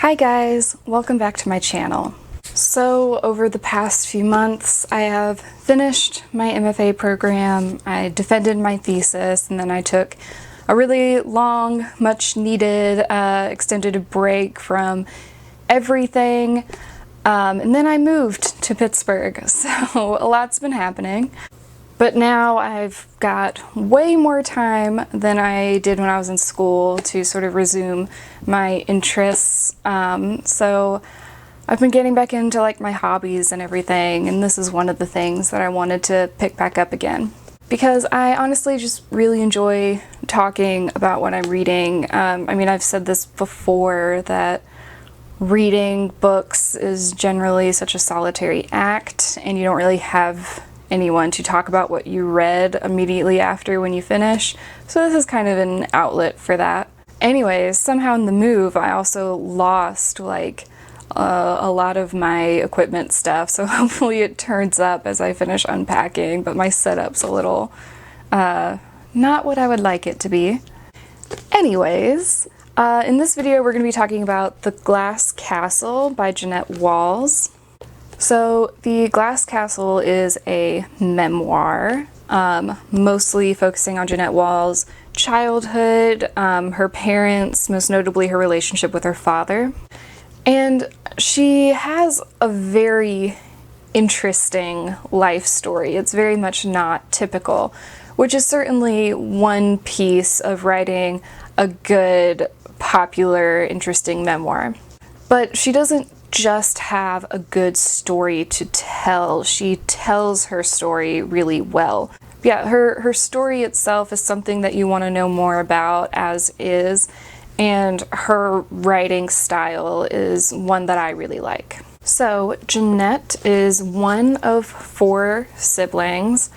Hi guys, welcome back to my channel. So over the past few months I have finished my MFA program, I defended my thesis, and then I took a really long, much needed extended break from everything, and then I moved to Pittsburgh, so a lot's been happening. But now I've got way more time than I did when I was in school to sort of resume my interests. So I've been getting back into like my hobbies and everything, and this is one of the things that I wanted to pick back up again. Because I honestly just really enjoy talking about what I'm reading. I mean, I've said this before, that reading books is generally such a solitary act, and you don't really have anyone to talk about what you read immediately after when you finish, so this is kind of an outlet for that. Anyways, somehow in the move I also lost like a lot of my equipment stuff, so hopefully it turns up as I finish unpacking, but my setup's a little not what I would like it to be. Anyways, in this video we're going to be talking about The Glass Castle by Jeannette. So The Glass Castle is a memoir, mostly focusing on Jeannette's childhood, her parents, most notably her relationship with her father. And she has a very interesting life story. It's very much not typical, which is certainly one piece of writing a good, popular, interesting memoir. But she doesn't just have a good story to tell, she tells her story really well. Yeah, her story itself is something that you want to know more about as is, and her writing style is one that I really like. So Jeannette is one of 4 siblings,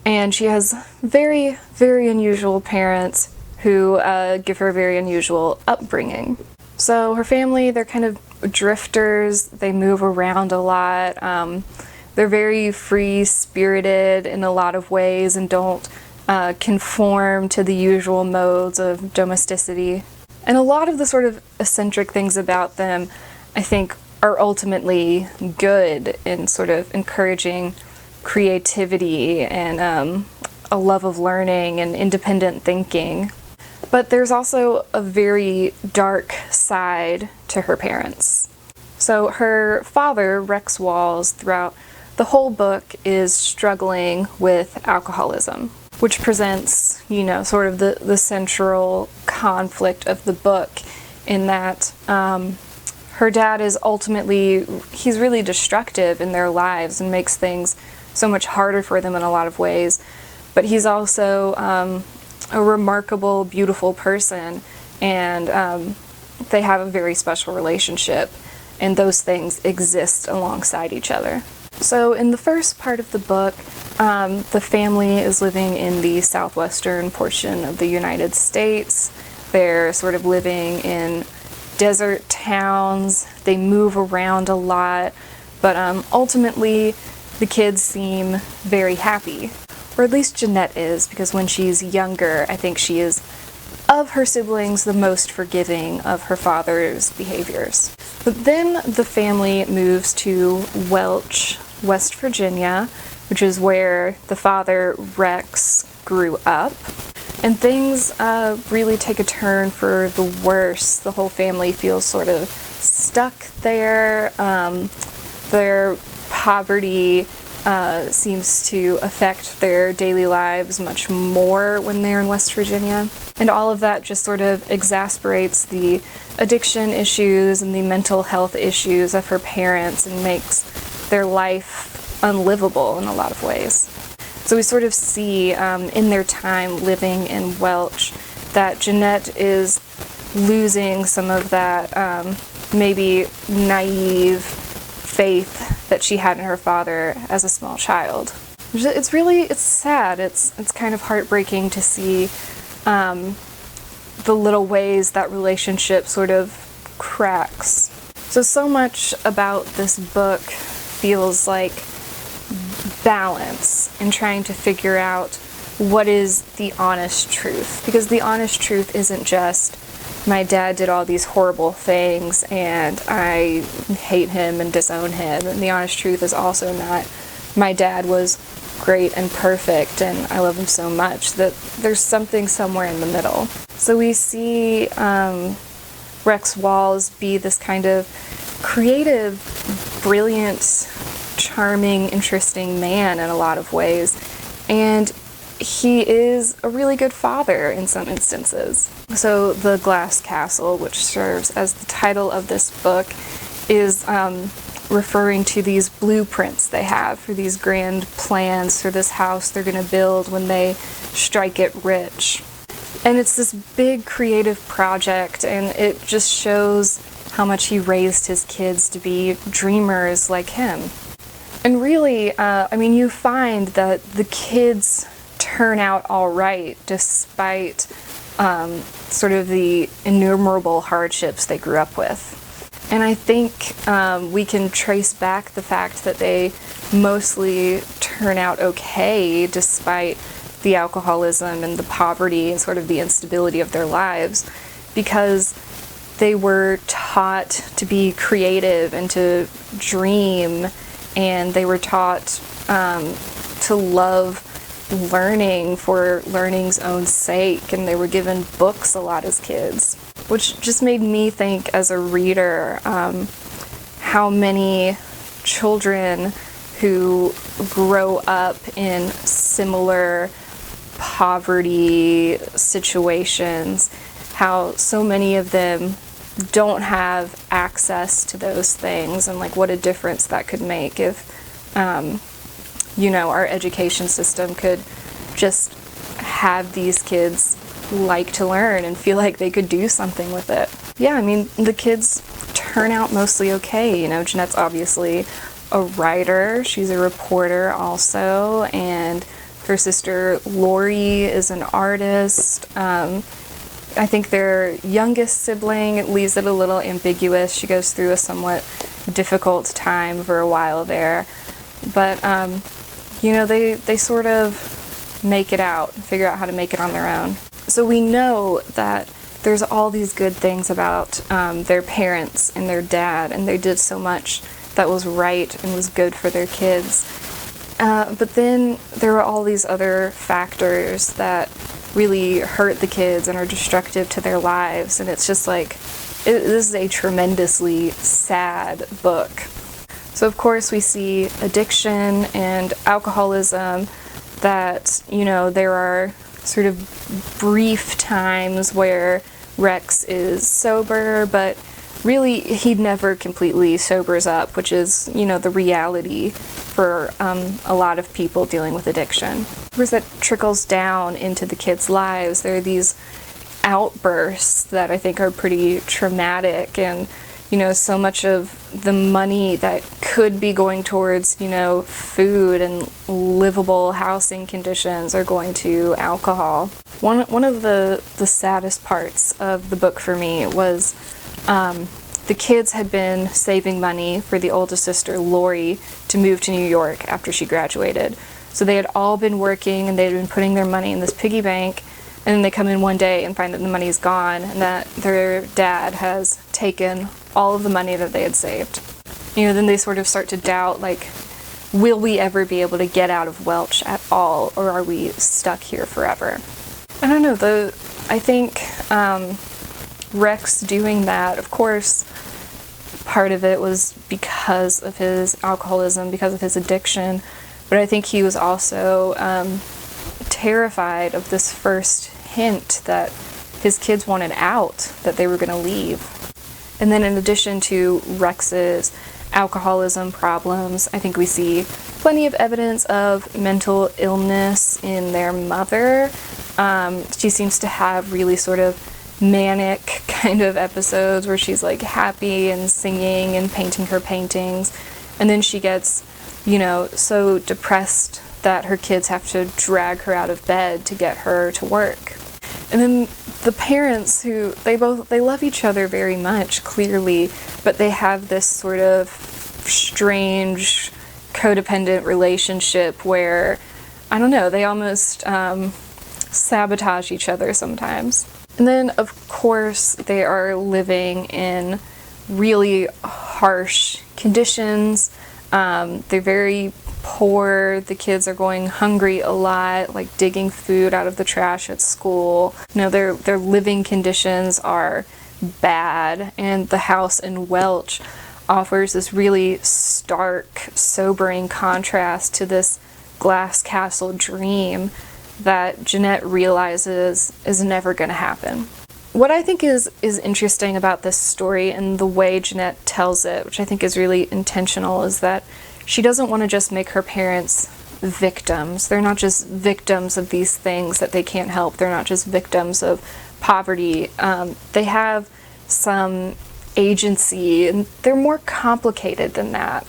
and she has very, very unusual parents who give her a very unusual upbringing. So her family, they're kind of drifters, they move around a lot, they're very free-spirited in a lot of ways and don't conform to the usual modes of domesticity. And a lot of the sort of eccentric things about them, I think, are ultimately good in sort of encouraging creativity and a love of learning and independent thinking. But there's also a very dark side to her parents. So her father, Rex Walls, throughout the whole book is struggling with alcoholism, which presents, you know, sort of the central conflict of the book, in that her dad is ultimately, he's really destructive in their lives and makes things so much harder for them in a lot of ways, but he's also a remarkable, beautiful person, and they have a very special relationship, and those things exist alongside each other. So in the first part of the book, the family is living in the southwestern portion of the United States. They're sort of living in desert towns, they move around a lot, but ultimately the kids seem very happy. Or at least Jeannette is, because when she's younger, I think she is, of her siblings, the most forgiving of her father's behaviors. But then the family moves to Welch, West Virginia, which is where the father, Rex, grew up. And things really take a turn for the worse. The whole family feels sort of stuck there. Their poverty seems to affect their daily lives much more when they're in West Virginia. And all of that just sort of exasperates the addiction issues and the mental health issues of her parents and makes their life unlivable in a lot of ways. So we sort of see in their time living in Welch that Jeannette is losing some of that maybe naive faith that she had in her father as a small child. It's sad. It's kind of heartbreaking to see the little ways that relationship sort of cracks. So much about this book feels like balance in trying to figure out what is the honest truth, because the honest truth isn't just my dad did all these horrible things and I hate him and disown him. And the honest truth is also not, my dad was great and perfect and I love him so much, that there's something somewhere in the middle. So we see Rex Walls be this kind of creative, brilliant, charming, interesting man in a lot of ways. And he is a really good father in some instances. So the Glass Castle, which serves as the title of this book, is referring to these blueprints they have for these grand plans for this house they're going to build when they strike it rich. And it's this big creative project, and it just shows how much he raised his kids to be dreamers like him. And really, you find that the kids turn out all right despite sort of the innumerable hardships they grew up with. And I think we can trace back the fact that they mostly turn out okay despite the alcoholism and the poverty and sort of the instability of their lives, because they were taught to be creative and to dream, and they were taught to love learning for learning's own sake, and they were given books a lot as kids, which just made me think as a reader how many children who grow up in similar poverty situations, how so many of them don't have access to those things, and like what a difference that could make if our education system could just have these kids like to learn and feel like they could do something with it. Yeah, the kids turn out mostly okay. Jeanette's obviously a writer, she's a reporter also, and her sister Lori is an artist. I think their youngest sibling leaves it a little ambiguous. She goes through a somewhat difficult time for a while there. But, they sort of make it out, figure out how to make it on their own. So we know that there's all these good things about their parents and their dad, and they did so much that was right and was good for their kids. But then there are all these other factors that really hurt the kids and are destructive to their lives, and it's just like, this is a tremendously sad book. So of course we see addiction and alcoholism, that, there are sort of brief times where Rex is sober, but really he never completely sobers up, which is, the reality for a lot of people dealing with addiction. Of course, that trickles down into the kids' lives. There are these outbursts that I think are pretty traumatic, and so much of the money that could be going towards food and livable housing conditions are going to alcohol. One of the saddest parts of the book for me was the kids had been saving money for the oldest sister, Lori, to move to New York after she graduated. So they had all been working and they had been putting their money in this piggy bank, and then they come in one day and find that the money's gone and that their dad has taken all of the money that they had saved. Then they sort of start to doubt, like, will we ever be able to get out of Welch at all, or are we stuck here forever? I don't know, I think Rex doing that, of course, part of it was because of his alcoholism, because of his addiction, but I think he was also terrified of this first hint that his kids wanted out, that they were going to leave. And then in addition to Rex's alcoholism problems, I think we see plenty of evidence of mental illness in their mother. She seems to have really sort of manic kind of episodes where she's like happy and singing and painting her paintings, and then she gets, so depressed that her kids have to drag her out of bed to get her to work. And then the parents, who they love each other very much, clearly, but they have this sort of strange codependent relationship where, they almost sabotage each other sometimes. And then, of course, they are living in really harsh conditions. They're very poor. The kids are going hungry a lot, like digging food out of the trash at school. Their living conditions are bad, and the house in Welch offers this really stark, sobering contrast to this glass castle dream that Jeannette realizes is never going to happen. What I think is interesting about this story and the way Jeannette tells it, which I think is really intentional, is that she doesn't want to just make her parents victims. They're not just victims of these things that they can't help. They're not just victims of poverty. They have some agency, and they're more complicated than that.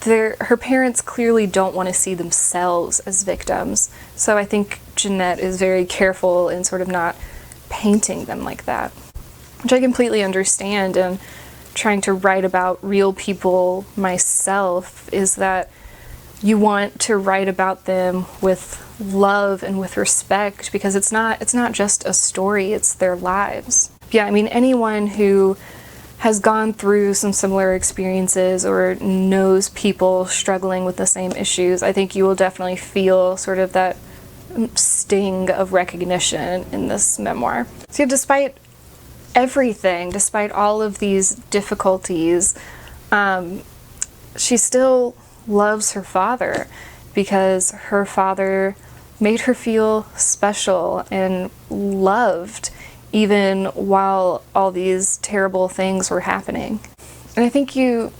Her parents clearly don't want to see themselves as victims. So I think Jeannette is very careful in sort of not painting them like that, which I completely understand. And trying to write about real people myself is that you want to write about them with love and with respect, because it's not just a story, it's their lives. Yeah, I mean, anyone who has gone through some similar experiences or knows people struggling with the same issues, I think you will definitely feel sort of that sting of recognition in this memoir. So despite everything, despite all of these difficulties, she still loves her father, because her father made her feel special and loved even while all these terrible things were happening. And I think you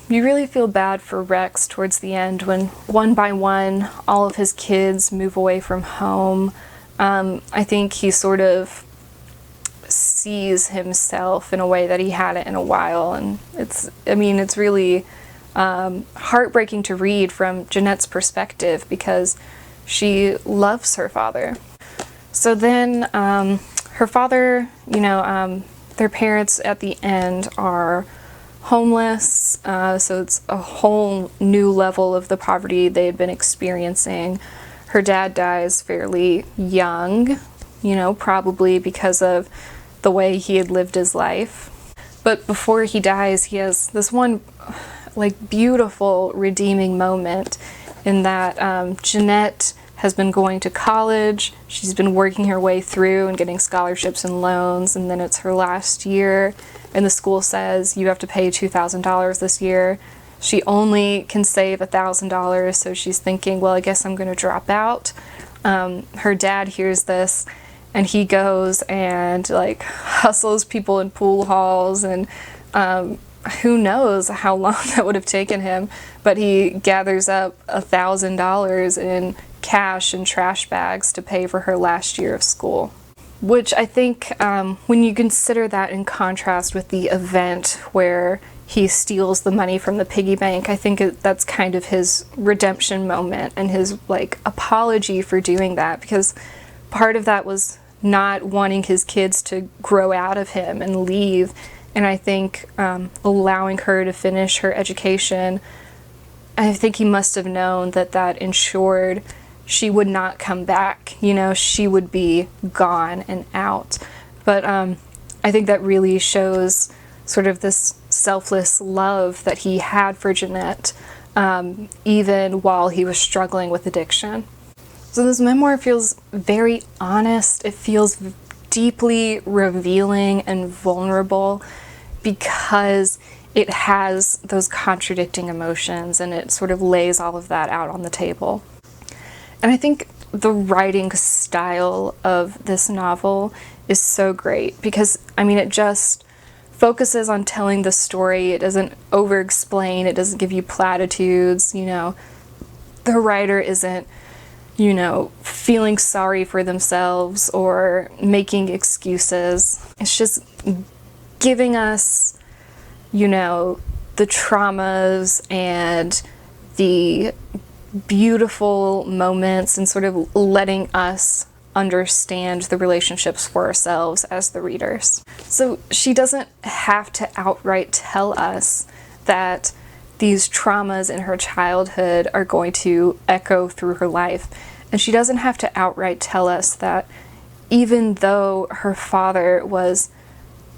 really feel bad for Rex towards the end when one by one all of his kids move away from home. I think he sort of sees himself in a way that he hadn't in a while, and it's really heartbreaking to read from Jeannette's perspective, because she loves her father. So then her father, their parents at the end are homeless, so it's a whole new level of the poverty they had been experiencing. Her dad dies fairly young, probably because of the way he had lived his life. But before he dies, he has this one beautiful redeeming moment in that Jeannette has been going to college. She's been working her way through and getting scholarships and loans, and then it's her last year, and the school says you have to pay $2,000 this year. She only can save $1,000, so she's thinking, well, I guess I'm going to drop out. Her dad hears this, and he goes and hustles people in pool halls, and who knows how long that would have taken him, but he gathers up $1,000 in cash and trash bags to pay for her last year of school. Which I think, when you consider that in contrast with the event where he steals the money from the piggy bank, I think that's kind of his redemption moment and his apology for doing that, because part of that was not wanting his kids to grow out of him and leave. And I think allowing her to finish her education, I think he must have known that ensured she would not come back. She would be gone and out. But I think that really shows sort of this selfless love that he had for Jeannette, even while he was struggling with addiction. So this memoir feels very honest. It feels deeply revealing and vulnerable, because it has those contradicting emotions, and it sort of lays all of that out on the table. And I think the writing style of this novel is so great, because it just focuses on telling the story. It doesn't over-explain. It doesn't give you platitudes. The writer isn't feeling sorry for themselves or making excuses. It's just giving us, the traumas and the beautiful moments, and sort of letting us understand the relationships for ourselves as the readers. So she doesn't have to outright tell us that these traumas in her childhood are going to echo through her life. And she doesn't have to outright tell us that even though her father was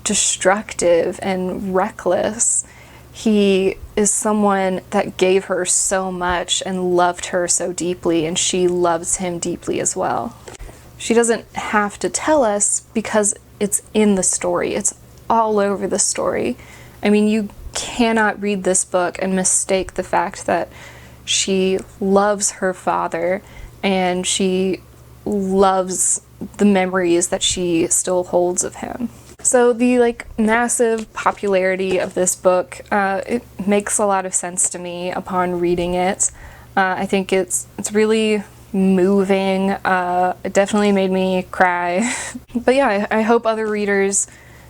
destructive and reckless, he is someone that gave her so much and loved her so deeply, and she loves him deeply as well. She doesn't have to tell us because it's in the story. It's all over the story. I mean, you cannot read this book and mistake the fact that she loves her father and she loves the memories that she still holds of him. So the massive popularity of this book, it makes a lot of sense to me upon reading it. I think it's really moving. It definitely made me cry. But yeah, I hope other readers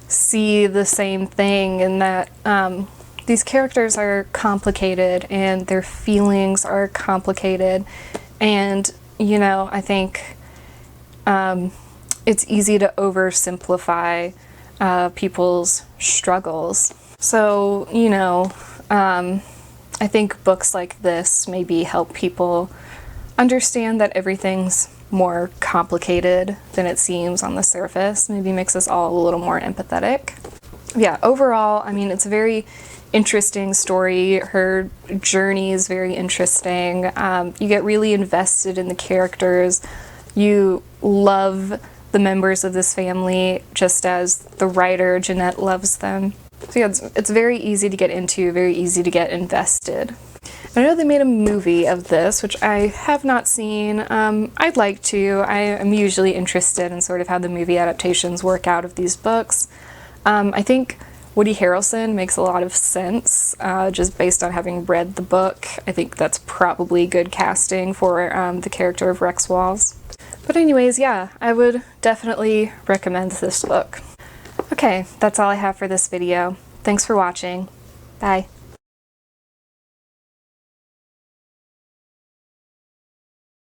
see the same thing, in that these characters are complicated and their feelings are complicated, and I think it's easy to oversimplify people's struggles. So I think books like this maybe help people understand that everything's more complicated than it seems on the surface. Maybe makes us all a little more empathetic. Yeah, overall, I mean, it's a very interesting story. Her journey is very interesting. You get really invested in the characters. You love the members of this family just as the writer, Jeannette, loves them. So yeah, it's very easy to get into, very easy to get invested. I know they made a movie of this, which I have not seen. I'd like to. I am usually interested in sort of how the movie adaptations work out of these books. I think Woody Harrelson makes a lot of sense, just based on having read the book. I think that's probably good casting for the character of Rex Walls. But anyways, yeah, I would definitely recommend this book. Okay, that's all I have for this video. Thanks for watching. Bye.